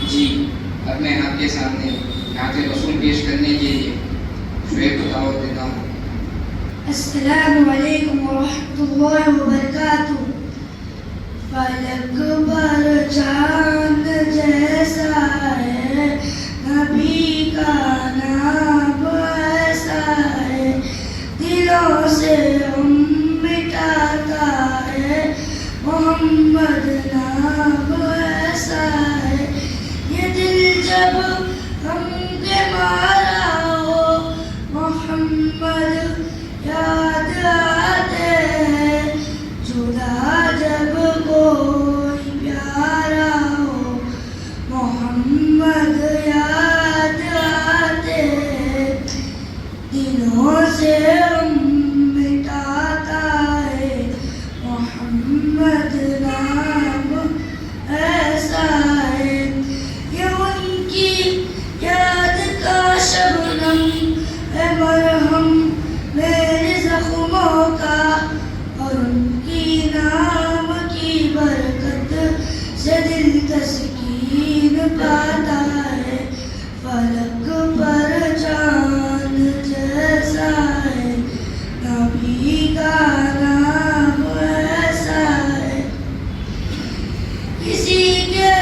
جی اب میں آپ کے سامنے نعت رسول پیش کرنے کے لیے شعیب کو دعوت دیتا ہوں۔ السلام علیکم ورحمۃ اللہ وبرکاتہ۔ فلک پر چاند جیسا ہے نبی کا نام ایسا ہے، دلوں سے مٹاتا ہے محمد نام ایسا ہے۔ یہ دل جب ہم کے مارا ہو محمد یاد آتے ہیں، جدا جب کوئی پیارا ہو محمد یاد آتے ہیں، دلوں سے مٹاتا ہے محمد نام ایسا ہے۔ یہ ان کی یاد کا شبنم ہے مرہم میرے زخموں کا، اور ان کی نام کی برکت سے دل تسکین پاتا ہے۔ فلک پر چاند جیسا ہے نبی کا نام ایسا ہے۔ کسی کے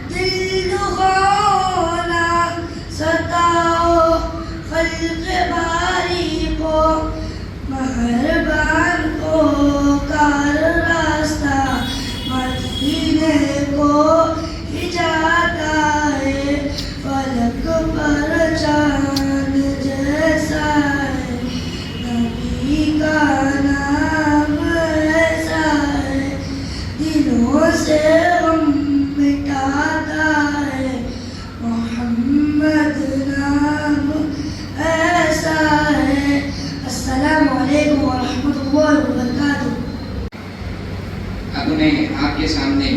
دل دخاؤ نہ ستاؤ خلق باری کو، مہربان کو کار راستہ مدینے کو ہی جاتا ہے۔ فلک پر چاند جیسا ہے نبی کا نام ایسا ہے، دلوں سے مٹاتا ہے محمد نام ایسا ہے۔ السلام علیکم ورحمۃ اللہ وبرکاتہ۔ اب میں آپ کے سامنے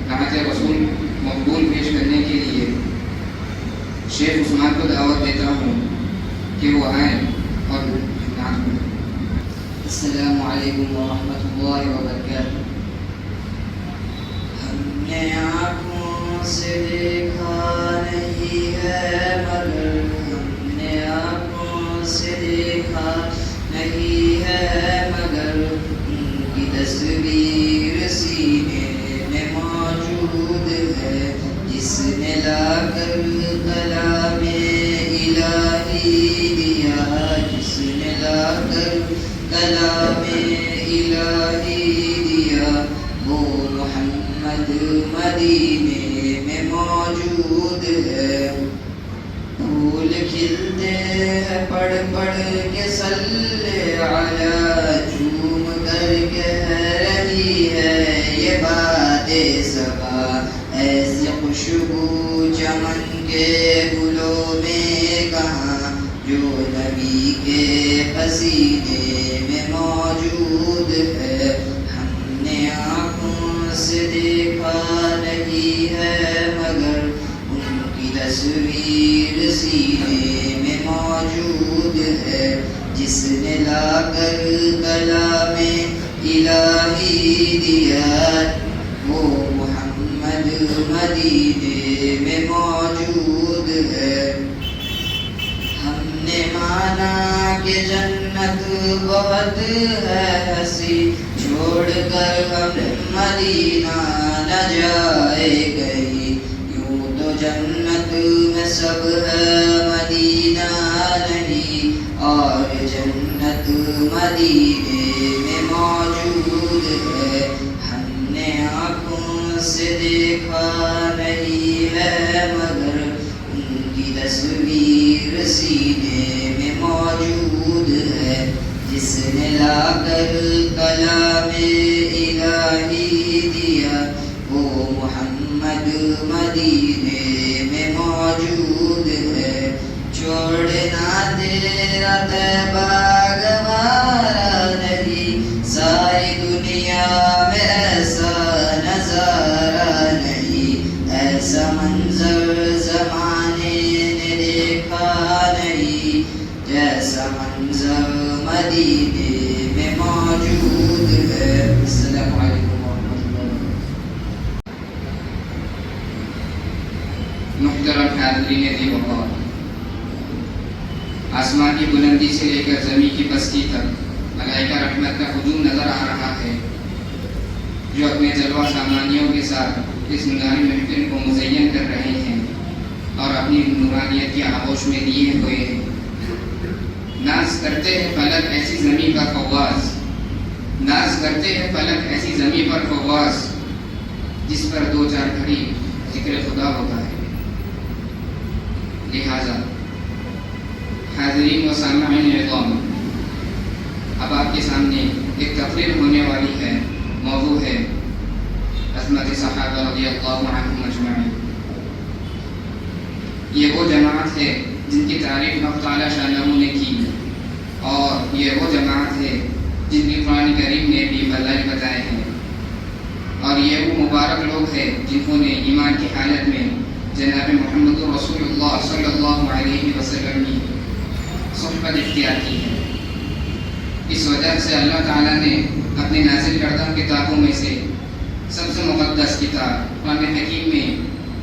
نعت رسول مقبول پیش کرنے کے لیے شیخ عثمان کو دعوت دیتا ہوں کہ وہ آئیں اور نعت پڑھیں۔ السلام علیکم ورحمۃ اللہ وبرکاتہ۔ ہم نے آنکھوں سے دیکھا نہیں ہے مگر، ہم نے آنکھوں سے دیکھا نہیں ہے مگر، ان کی تصویر سینے میں موجود ہے، جس نے لا کر کلام الہی دیا، جس نے لا کر کلام الہی دیا، وہ محمد مدینے میں موجود ہے۔ پھول کھلتے ہیں پڑھ پڑھ کے صلی علی، چوم کر کہہ رہی ہے یہ بات صبا، ایسی خوشبو چمن کے گلوں میں کہاں، جو نبی کے پسینے میں موجود ہے۔ ہم نے آنکھوں سے دیکھا نہیں ہے مگر، ان کی تصویر سینے میں موجود ہے، جس نے لا کر کلام الہی دیا، وہ محمد مدینے میں موجود ہے۔ ہم نے مانا کہ جنت بہت ہے ہنسی، چھوڑ کر ہم مدینہ نہ جائے کہیں، یوں تو جنت میں سب ہے مدینہ نہیں، اور جنت مدینے میں موجود ہے۔ ہم نے آنکھوں سے دیکھا نہیں ہے مگر، ان کی تصویر سینے میں موجود ہے، جس نے لا کر کلام الہی دیا، وہ محمد مدینے میں موجود ہے۔ چھوڑنا تیرا طیبہ گوارا نہیں، ساری دنیا میں ایسا نظارہ نہیں، ایسا منظر زمانے نے دیکھا نہیں، جیسا منظر مدینے میں موجود ہے۔ السلام علیکم ورحمۃ اللہ۔ محترم حاضرین دی وقار، آسمان کی بلندی سے لے کر زمین کی پستی تک ملائکہ رحمت کا ہجوم نظر آ رہا ہے، جو اپنے جلوہ سامانیوں کے ساتھ اس نورانی محفل کو مزین کر رہے ہیں اور اپنی نورانیت کی آغوش میں لیے ہوئے ہیں۔ ناز کرتے ہیں فلک ایسی زمین پر فواز، ناز کرتے ہیں فلک ایسی زمین پر فواز، جس پر دو چار گھڑی ذکر خدا ہوتا ہے۔ لہذا حاضرین و سامعین اعظام، اب آپ کے سامنے ایک تقریر ہونے والی ہے، موضوع ہے عظمت صحابہ رضی اللہ عنہم اجمعین۔ یہ وہ جماعت ہے جن کی تعریف اللہ تعالیٰ شانہ نے کی، اور یہ وہ جماعت ہے جن کی قرآن کریم نے بھی فضائل بتائے ہیں، اور یہ وہ مبارک لوگ ہیں جنہوں نے ایمان کی حالت میں جناب محمد رسول اللہ صلی اللہ علیہ وسلم کی صحبت اختیار کی ہے۔ اس وجہ سے اللہ تعالیٰ نے اپنے نازل کردہ کتابوں میں سے سب سے مقدس کتاب قرآن حکیم میں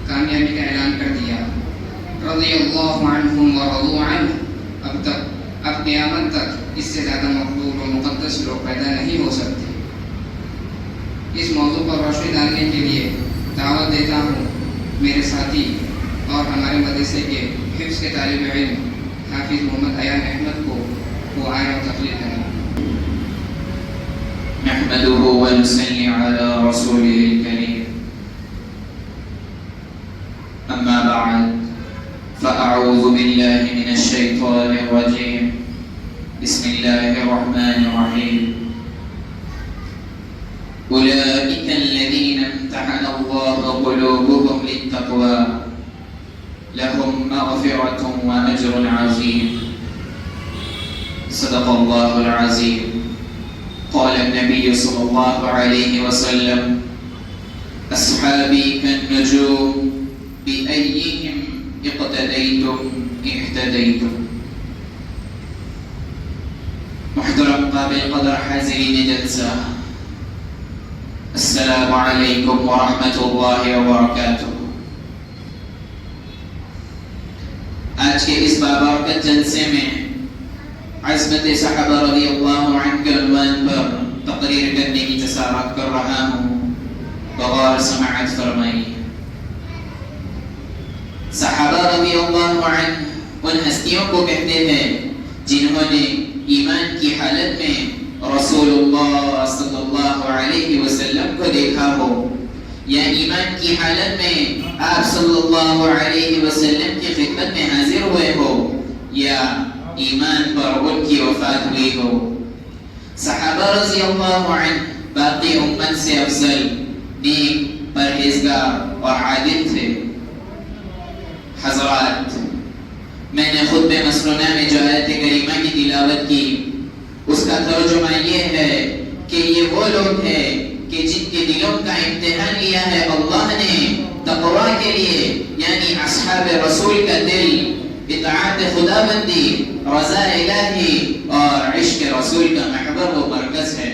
کامیابی کا اعلان کر دیا۔ رضی اللہ عنہم ورضوا عنہ، اب قیامت تک اس سے زیادہ مقبول و مقدس لوگ پیدا نہیں ہو سکتے۔ اس موضوع پر روشنی ڈالنے کے لیے دعوت دیتا ہوں میرے ساتھی اور ہمارے مدرسے کے حفظ کے طالب علم حافظ محمد ایان احمد کو، وہ آئے اور تقریر کریں۔ نحمده ونصلي على رسوله الكريم، أما بعد فأعوذ بالله من الشيطان الرجيم، بسم الله الرحمن الرحيم، أولئك الذين امتحن الله قلوبهم للتقوى لهم مغفرة وأجر عظيم، صدق الله العظيم۔ قال النبي صلى الله عليه وسلم: أصحابي كالنجوم بأيهم اقتديتم اهتديتم۔ محترم قابل قدر حاضرین جلسہ، السلام علیکم ورحمۃ اللہ وبرکاتہ۔ آج کے اس بابرکت جلسے میں عظمت صحابہ رضی اللہ عنہ کے عنوان پر تقریر کرنے کی جسارت کر رہا ہوں، بغور سماعت فرمائیے۔ صحابہ رضی اللہ عنہ ان ہستیوں کو کہتے ہیں جنہوں نے ایمان کی حالت میں رسول اللہ صلی اللہ علیہ وسلم کو دیکھا ہو، یا ایمان کی حالت میں آپ صلی اللہ علیہ وسلم کی خدمت میں حاضر ہوئے ہو، یا ایمان پر ان کی وفات ہوئی ہو۔ صحابہ رضی اللہ عنہ باقی امت سے افضل، نیک، پرہیزگار اور عادل تھے۔ حضرات، میں نے خطبہ مسنونہ میں جو آیت کریمہ کی تلاوت کی، اس کا ترجمہ یہ ہے کہ یہ وہ لوگ ہیں کہ جن کے دلوں کا امتحان لیا ہے اللہ نے تقوی کے لیے، یعنی اصحاب رسول کا دل اطاعت خدا بندی، رضا الہی اور عشق رسول کا محور و مرکز ہے،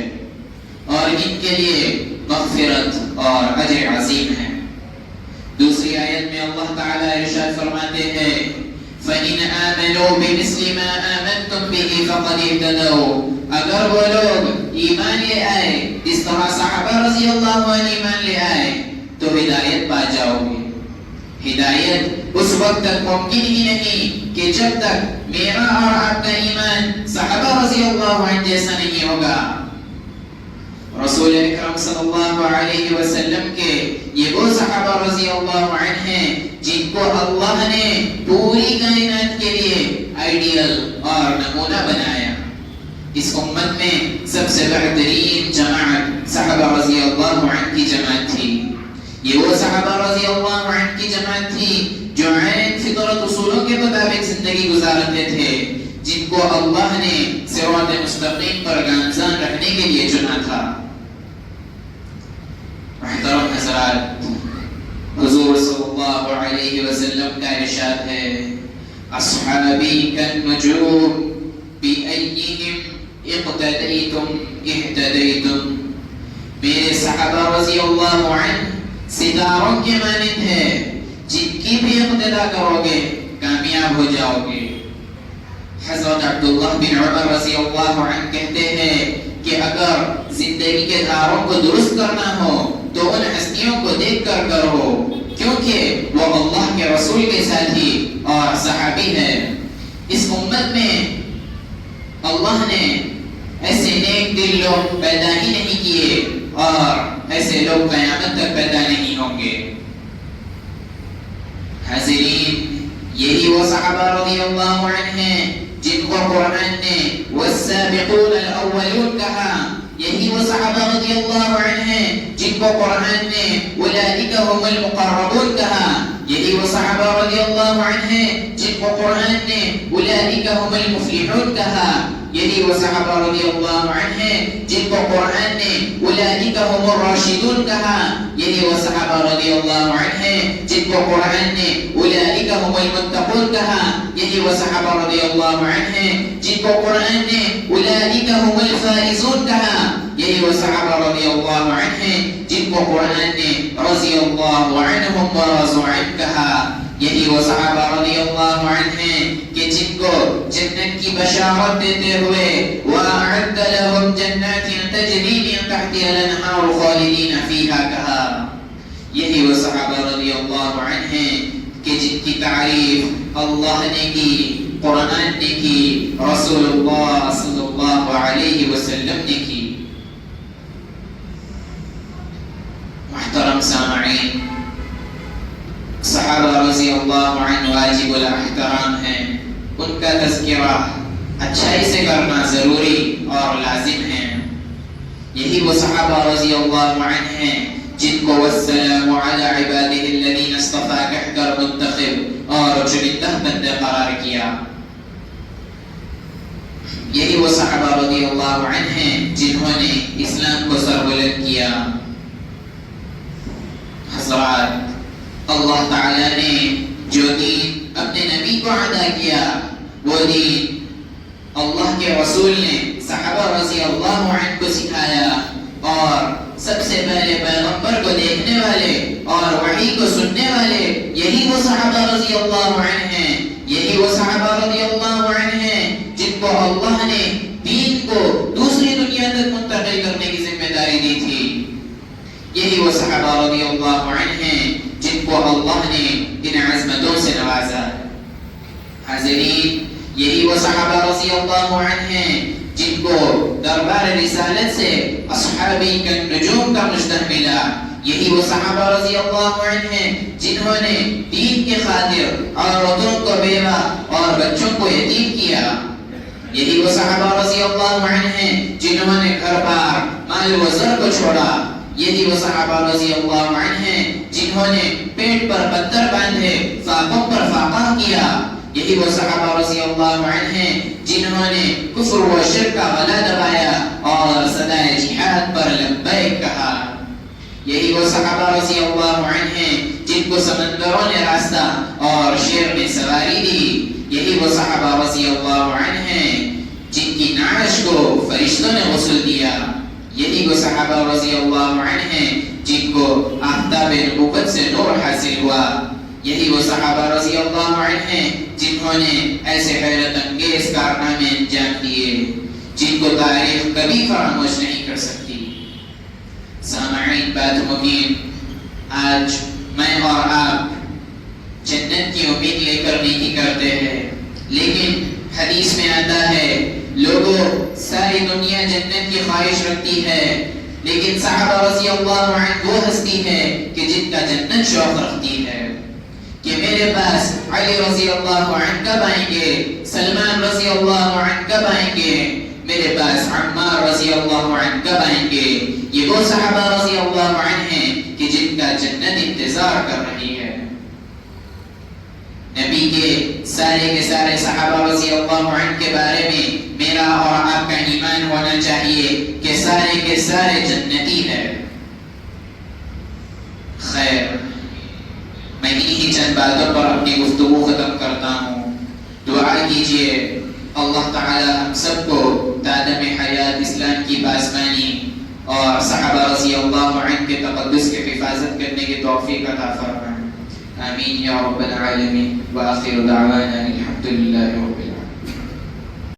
اور ان کے لیے مغفرت اور اجر عظیم ہے۔ دوسری آیت میں اللہ تعالیٰ ارشاد فرماتے ہیں: فَإِنْ آمَنُوا بِمِثْلِ مَا آمَنْتُمْ بِهِ فَقَدِ اهْتَدَوْا، اگر وہ لوگ ایمان لے آئے اس طرح صحابہ رضی اللہ عنہ ایمان لے آئے تو ہدایت پا جاؤ گے۔ ہدایت اس وقت تک ممکن ہی نہیں کہ جب تک میرا اور آپ کا ایمان صحابہ رضی اللہ عنہ جیسا نہیں ہوگا۔ رسول اکرم صلی اللہ علیہ وسلم کے یہ وہ صحابہ رضی اللہ عنہ ہیں جن کو اللہ نے پوری کائنات کے لیے آئیڈیل اور نمونہ بنایا۔ اس امت میں سب سے بہترین جماعت صحابہ رضی اللہ عنہ کی جماعت تھی۔ یہ وہ صحابہ رضی اللہ عنہ کی جماعت تھی جو عین فطرت اصولوں کے مطابق زندگی گزارتے تھے، جن کو اللہ نے صراط مستقیم پر گامزن رکھنے کے لیے چنا تھا۔ محترم حضرات، حضور صلی اللہ علیہ وسلم کا ارشاد ہے: اصحابی کالنجوم بأیہم اقتدیتم اہتدیتم۔ میرے صحابہ رضی اللہ عنہ ستاروں کے مانند ہے، جن کی بھی اقتدا اقتدا کرو گے کامیاب ہو جاؤ گے۔ حضرت عبداللہ بن عمر رضی اللہ عنہ کہتے ہیں کہ اگر زندگی کے دھاروں کو درست کرنا ہو تو ان ہستیوں کو دیکھ کر کرو، کیونکہ وہ اللہ کے رسول کے ساتھی اور صحابی ہے۔ اس امت میں اللہ نے ایسے نیک دل لوگ پیدا ہی نہیں کیے اور ایسے لوگ قیامت تک پیدا نہیں ہوں گے۔ حاضرین، یہی وہ صحابہ رضی اللہ عنہ ہیں جن کو قرآن نے والسابقون الاولون کہا، یہی وہ صحابہ رضی اللہ عنہ ہیں جن کو قرآن نے اولئک هم المقربون کہا، یہی وہ صحابہ رضی اللہ عنہ ہیں جن کو قرآن نے اولئک هم المفلحون کہا، یہی وہ صحابہ رضی اللہ عنہ ہیں جن کو قرآن نے اولئک هم الراشدون کہا، یہی وہ صحابہ رضی اللہ عنہ ہیں جن کو قرآن نے اولئک هم المتقون کہا، یہی وہ صحابہ رضی اللہ عنہ ہیں جن کو قرآن نے اولئک هم الفائزون کہا، یہی وہ صحابہ رضی اللہ عنہ ہیں جن کو قرآن نے رضی اللہ عنہم ورضوا عنہ کہا، یہی وہ صحابہ رضی اللہ عنہ ہیں کہ جن کو جنت کی بشارت دیتے ہوئے وَأَعَدَّ لَهُمْ جَنَّاتٍ تَجْرِي مِن تَحْتِهَا الْأَنْهَارُ خَالِدِينَ فِيهَا کہا، یہی وہ صحابہ رضی اللہ عنہ ہیں کہ جن کی تعریف اللہ نے کی، قرآن نے کی، رسول اللہ صلی اللہ علیہ وسلم نے کی۔ محترم سامعین، صحابہ رضی اللہ عنہ واجب الاحترام ہیں، ان کا تذکرہ اچھائی سے کرنا ضروری اور لازم ہے۔ یہی وہ صحابہ رضی اللہ عنہ ہیں جن کو والسلام علی عبادہ الذین اصطفیٰ کہہ کر منتخب اور چنندہ بندے قرار کیا۔ یہی وہ صحابہ رضی اللہ عنہ ہیں جنہوں نے اسلام کو سربلند کیا۔ حضرات، اللہ تعالیٰ نے جو دین اپنے نبی کو عطا کیا، وہ دین اللہ کے رسول نے صحابہ رضی اللہ عنہ کو سکھایا، اور سب سے پہلے پیغمبر کو دیکھنے والے اور وحی کو سننے والے یہی وہ صحابہ رضی اللہ عنہ ہیں، یہی وہ صحابہ رضی اللہ عنہ ہیں جن کو اللہ نے دین کو دوسری دنیا تک منتقل کرنے کی ذمہ داری دی تھی۔ یہی وہ صحابہ رضی اللہ عنہ ہیں جن کو اللہ نے ان عظمتوں سے نوازا۔ حاضرین، یہی وہ صحابہ رضی اللہ عنہ ہیں جن کو دربار رسالت سے اصحابی النجوم کا مجدہ ملا۔ یہی وہ صحابہ رضی اللہ عنہ ہیں جنہوں نے دین کے خاطر عورتوں کو بیوہ اور بچوں کو یتیم کیا۔ یہی وہ صحابہ رضی اللہ عنہ ہیں جنہوں نے گھر بار مال و زر کو چھوڑا۔ یہی وہ صحابہ رضی اللہ عنہ ہیں جنہوں نے پیٹ پر پتھر باندھے، فاقوں پر فاقہ کیا۔ یہی وہ صحابہ رضی اللہ عنہ ہیں جنہوں نے کفر و شرک کا غلہ دبایا اور صدائے جہاد پر لبیک کہا۔ یہی وہ صحابہ رضی اللہ عنہ ہیں جن کو سمندروں نے راستہ اور شیر نے سواری دی۔ یہی وہ صحابہ رضی اللہ عنہ ہیں جن کی نعش کو فرشتوں نے غسل دیا۔ یہی وہ صحابہ رضی اللہ عنہ ہیں جن کو آفتاب نبوت سے نور حاصل ہوا۔ یہی وہ صحابہ رضی اللہ عنہ ہیں جنہوں نے ایسے حیرت انگیز کارنامے انجام دیے جن کو تاریخ کبھی فراموش نہیں کر سکتی۔ سامعین، بات مبین، آج میں اور آپ جنت کی امید لے کر نیکی کرتے ہیں، لیکن حدیث میں آتا ہے لوگوں ساری دنیا جنت کی خواہش رکھتی ہے، لیکن صحابہ رضی اللہ عنہ وہ ہستی ہے کہ جن کا جنت شوق رکھتی ہے کہ میرے پاس علی رضی اللہ عنہ کب آئیں گے، سلمان رضی اللہ عنہ کب آئیں گے، میرے پاس عمار رضی اللہ عنہ کب آئیں گے۔ یہ وہ صحابہ رضی اللہ عنہ ہیں کہ جن کا جنت انتظار کر رہی ہے۔ نبی کے سارے صحابہ رضی اللہ عنہ کے بارے میں میرا اور آپ کا ایمان ہونا چاہیے کہ سارے کے سارے جنتی ہے۔ خیر، میں انہی چند باتوں پر اپنی گفتگو ختم کرتا ہوں۔ دعا کیجئے اللہ تعالی ہم سب کو دادم حیات اسلام کی پاسبانی اور صحابہ رضی اللہ عنہ کے تقدس کے حفاظت کرنے کی توفیق عطا فرمائے۔ آمین یا رب العالمین. وآخر دعوانا الحمد للہ رب العالمین.